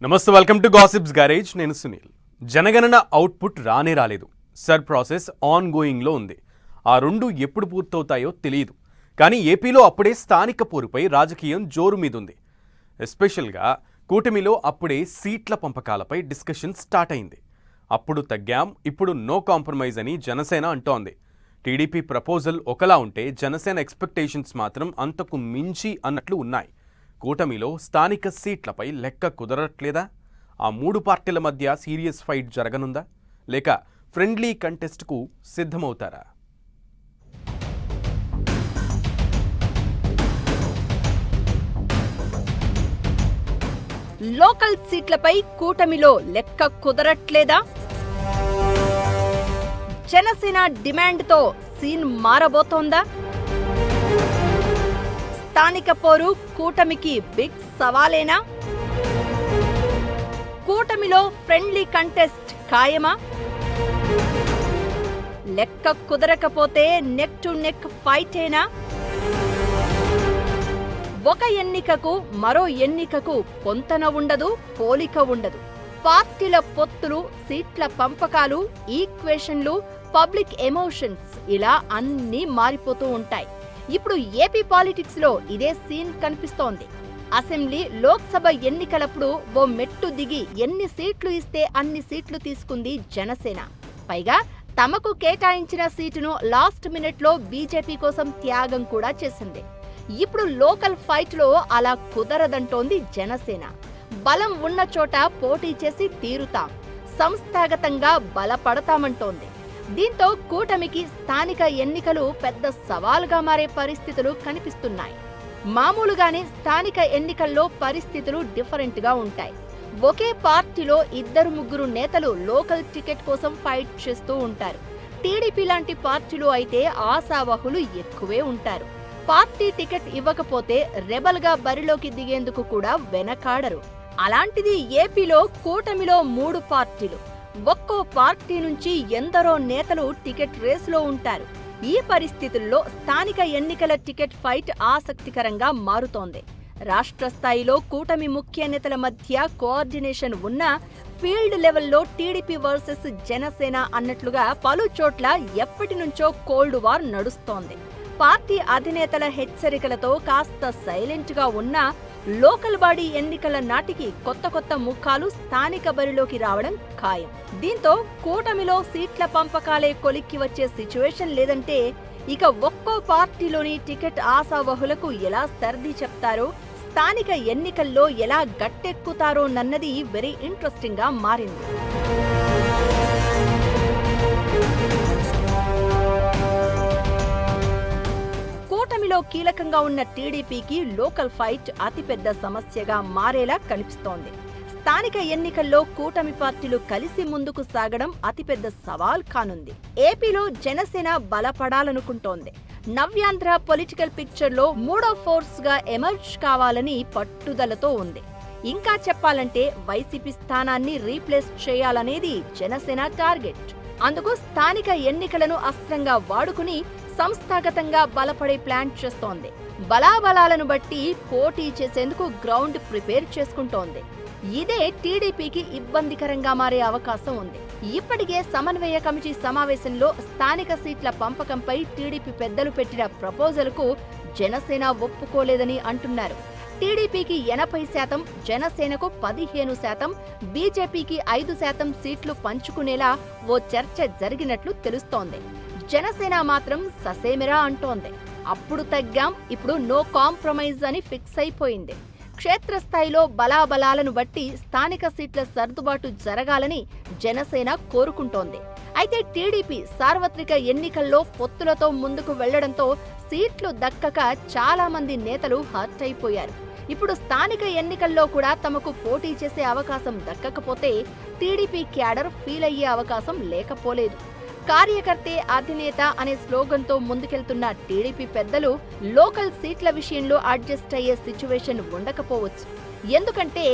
నమస్తే, welcome to gossips garage. నేను సునీల్. జనగణన అవుట్పుట్ రాలేదు. సర్ ప్రాసెస్ ఆన్ గోయింగ్లో ఉంది. ఆ రెండు ఎప్పుడు పూర్తవుతాయో తెలియదు. కానీ ఏపీలో అప్పుడే స్థానిక పోరుపై రాజకీయం జోరు మీదుంది. ఎస్పెషల్గా కూటమిలో అప్పుడే సీట్ల పంపకాలపై డిస్కషన్ స్టార్ట్ అయింది. అప్పుడు తగ్గాం, ఇప్పుడు నో కాంప్రమైజ్ అని జనసేన అంటోంది. టీడీపీ ప్రపోజల్ ఒకలా ఉంటే జనసేన ఎక్స్పెక్టేషన్స్ మాత్రం అంతకు మించి అన్నట్లు ఉన్నాయి. కూటమిలో స్థానిక సీట్లపై లెక్క కుదరట్లేదా? ఆ మూడు పార్టీల మధ్య సీరియస్ ఫైట్ జరగనుందా, లేక ఫ్రెండ్లీ కంటెస్ట్కు సిద్ధమవుతారా? లోకల్ సీట్లపై కూటమిలో లెక్క కుదరట్లేదా? జనసేన డిమాండ్తో సీన్ మారబోతోందా? స్థానిక పోరు కూటమికి బిగ్ సవాలేనా? కూటమిలో ఫ్రెండ్లీ కంటెస్ట్ ఖాయమా? లెక్క కుదరకపోతే నెక్ టు నెక్ ఫైటేనా? ఒక ఎన్నికకు మరో ఎన్నికకు పొంతన ఉండదు, పోలిక ఉండదు. పార్టీల పొత్తులు, సీట్ల పంపకాలు, ఈక్వేషన్లు, పబ్లిక్ ఎమోషన్స్ ఇలా అన్నీ మారిపోతూ ఉంటాయి. ఇప్పుడు ఏపీ పాలిటిక్స్ లో ఇదే సీన్ కనిపిస్తోంది. అసెంబ్లీ, లోక్సభ ఎన్నికలప్పుడు ఓ మెట్టు దిగి ఎన్ని సీట్లు ఇస్తే అన్ని సీట్లు తీసుకుంది జనసేన. పైగా తమకు కేటాయించిన సీటును లాస్ట్ మినిట్ లో బీజేపీ కోసం త్యాగం కూడా చేసింది. ఇప్పుడు లోకల్ ఫైట్ లో అలా కుదరదంటోంది జనసేన. బలం ఉన్న చోట పోటీ చేసి తీరుతాం, సంస్థాగతంగా బలపడతామంటోంది. దీంతో కూటమికి స్థానిక ఎన్నికలు పెద్ద సవాల్గా మారే పరిస్థితులు కనిపిస్తున్నాయి. మామూలుగానే స్థానిక ఎన్నికల్లో పరిస్థితులు డిఫరెంట్ గా ఉంటాయి. ఒకే పార్టీలో ఇద్దరు ముగ్గురు నేతలు లోకల్ టికెట్ కోసం ఫైట్ చేస్తూ ఉంటారు. టీడీపీ లాంటి పార్టీలో అయితే ఆశావహులు ఎక్కువే ఉంటారు. పార్టీ టికెట్ ఇవ్వకపోతే రెబల్ గా బరిలోకి దిగేందుకు కూడా వెనకాడరు. అలాంటిది ఏపీలో కూటమిలో మూడు పార్టీలు, ఒక్కో పార్టీ నుంచి ఎందరో నేతలు టికెట్ రేసులో ఉంటారు. ఈ పరిస్థితుల్లో స్థానిక ఎన్నికల టికెట్ ఫైట్ ఆసక్తికరంగా మారుతోంది. రాష్ట్ర స్థాయిలో కూటమి ముఖ్య నేతల మధ్య కోఆర్డినేషన్ ఉన్నా ఫీల్డ్ లెవెల్లో టీడీపీ వర్సెస్ జనసేన అన్నట్లుగా పలు చోట్ల ఎప్పటి నుంచో కోల్డ్ వార్ నడుస్తోంది. పార్టీ అధినేతల హెచ్చరికలతో కాస్త సైలెంట్ గా ఉన్నా లోకల్ బాడీ ఎన్నికల నాటికి కొత్త ముఖాలు స్థానిక బరిలోకి రావడం ఖాయం. దీంతో కూటమిలో సీట్ల పంపకాలే కొలిక్కి వచ్చే సిచ్యువేషన్ లేదంటే ఇక ఒక్కో పార్టీలోని టికెట్ ఆశావహులకు ఎలా సర్ది చెప్తారో, స్థానిక ఎన్నికల్లో ఎలా గట్టెక్కుతారోనన్నది వెరీ ఇంట్రెస్టింగ్ గా మారింది. కూటమిలో కీలకంగా ఉన్న టీడీపీకి లోకల్ ఫైట్ అతిపెద్ద సమస్యగా మారేలా కనిపిస్తోంది. స్థానిక ఎన్నికల్లో కూటమి పార్టీలు కలిసి ముందుకు సాగడం అతిపెద్ద సవాల్ కానుంది. ఏపీలో జనసేన బలపడాలనుకుంటోంది. నవ్యాంధ్ర పొలిటికల్ పిక్చర్ లో మూడో ఫోర్స్ గా ఎమర్జ్ కావాలని పట్టుదలతో ఉంది. ఇంకా చెప్పాలంటే వైసీపీ స్థానాన్ని రీప్లేస్ చేయాలనేది జనసేన టార్గెట్. అందుకు స్థానిక ఎన్నికలను అస్త్రంగా వాడుకుని సంస్థాగతంగా బలపడే ప్లాన్ చేస్తోంది. బలాబలాలను బట్టి పోటీ చేసేందుకు గ్రౌండ్ ప్రిపేర్ చేసుకుంటోంది. ఇదే టీడీపీకి ఇబ్బందికరంగా మారే అవకాశం ఉంది. ఇప్పటికే సమన్వయ కమిటీ సమావేశంలో స్థానిక సీట్ల పంపకంపై టీడీపీ పెద్దలు పెట్టిన ప్రపోజల్కు జనసేన ఒప్పుకోలేదని అంటున్నారు. టీడీపీకి 80%, జనసేనకు 15%, బీజేపీకి 5% సీట్లు పంచుకునేలా ఓ చర్చ జరిగినట్లు తెలుస్తోంది. జనసేన మాత్రం ససేమిరా అంటోంది. అప్పుడు తగ్గాం, ఇప్పుడు నో కాంప్రమైజ్ అని ఫిక్స్ అయిపోయింది. క్షేత్రస్థాయిలో బలాబలాలను బట్టి స్థానిక సీట్ల సర్దుబాటు జరగాలని జనసేన కోరుకుంటోంది. అయితే టీడీపీ సార్వత్రిక ఎన్నికల్లో పొత్తులతో ముందుకు వెళ్లడంతో సీట్లు దక్కక చాలా మంది నేతలు హర్ట్ అయిపోయారు. ఇప్పుడు స్థానిక ఎన్నికల్లో కూడా తమకు పోటీ చేసే అవకాశం దక్కకపోతే టీడీపీ క్యాడర్ ఫీల్ అయ్యే అవకాశం లేకపోలేదు. కార్యకర్తే అధినేత అనే స్లోగన్తో ముందుకెళ్తున్న టీడీపీ పెద్దలు లోకల్ సీట్ల విషయంలో అడ్జస్ట్ అయ్యే సిచ్యువేషన్ ఉండకపోవచ్చు. ఎందుకంటే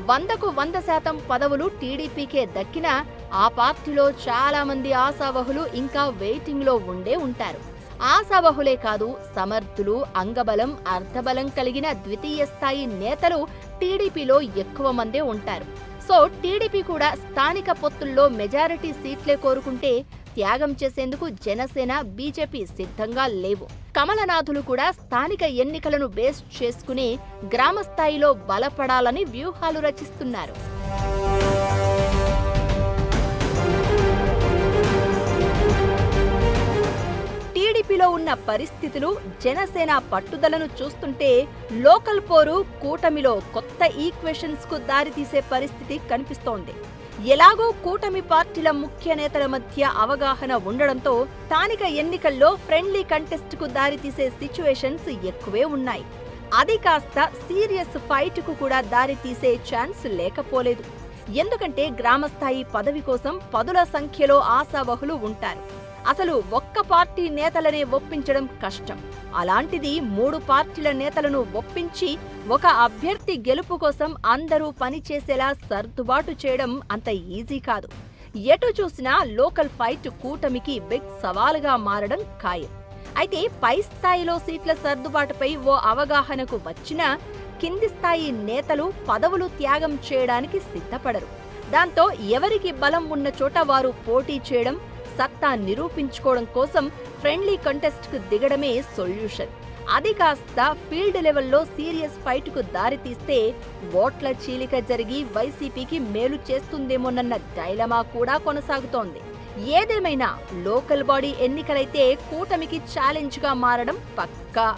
100కు 100% పదవులు టీడీపీకే దక్కినా ఆ పార్టీలో చాలా మంది ఆశావహులు ఇంకా వెయిటింగ్ లో ఉండే ఉంటారు. ఆశావహులే కాదు, సమర్థులు, అంగబలం, అర్థబలం కలిగిన ద్వితీయ స్థాయి నేతలు టీడీపీలో ఎక్కువ మందే ఉంటారు. సో టీడీపీ కూడా స్థానిక పొత్తుల్లో మెజారిటీ సీట్లే కోరుకుంటే త్యాగం చేసేందుకు జనసేన, బీజేపీ సిద్ధంగా లేవు. కమలనాథులు కూడా స్థానిక ఎన్నికలను బేస్ చేసుకుని గ్రామ స్థాయిలో బలపడాలని వ్యూహాలు రచిస్తున్నారు. టీడీపీలో ఉన్న పరిస్థితులు, జనసేన పట్టుదలను చూస్తుంటే లోకల్ పోరు కూటమిలో కొత్త ఈక్వేషన్స్ కు దారితీసే పరిస్థితి కనిపిస్తోంది. ఎలాగో కూటమి పార్టీల ముఖ్య నేతల మధ్య అవగాహన ఉండడంతో స్థానిక ఎన్నికల్లో ఫ్రెండ్లీ కంటెస్ట్ కు దారితీసే సిచ్యువేషన్స్ ఎక్కువే ఉన్నాయి. అది కాస్త సీరియస్ ఫైట్ కు కూడా దారితీసే ఛాన్స్ లేకపోలేదు. ఎందుకంటే గ్రామస్థాయి పదవి కోసం పదుల సంఖ్యలో ఆశావహులు ఉంటారు. అసలు ఒక్క పార్టీ నేతలనే ఒప్పించడం కష్టం. అలాంటిది 3 పార్టీల నేతలను ఒప్పించి ఒక అభ్యర్థి గెలుపు కోసం అందరూ పనిచేసేలా సర్దుబాటు చేయడం అంత ఈజీ కాదు. ఎటు చూసినా లోకల్ ఫైట్ కూటమికి బిగ్ సవాలుగా మారడం ఖాయం. అయితే పై స్థాయిలో సీట్ల సర్దుబాటుపై ఓ అవగాహనకు వచ్చినా కింది స్థాయి నేతలు పదవులు త్యాగం చేయడానికి సిద్ధపడరు. దాంతో ఎవరికి బలం ఉన్న చోట వారు పోటీ చేయడం, సత్తా నిరూపించుకోవడం కోసం ఫ్రెండ్లీ కంటెస్ట్ కు దిగడమే సొల్యూషన్. అది కాస్త ఫీల్డ్ లెవెల్లో సీరియస్ ఫైట్ కు దారితీస్తే ఓట్ల చీలిక జరిగి వైసీపీకి మేలు చేస్తుందేమోనన్న డైలమా కూడా కొనసాగుతోంది. ఏదేమైనా లోకల్ బాడీ ఎన్నికలైతే కూటమికి ఛాలెంజ్ గా మారడం పక్కా.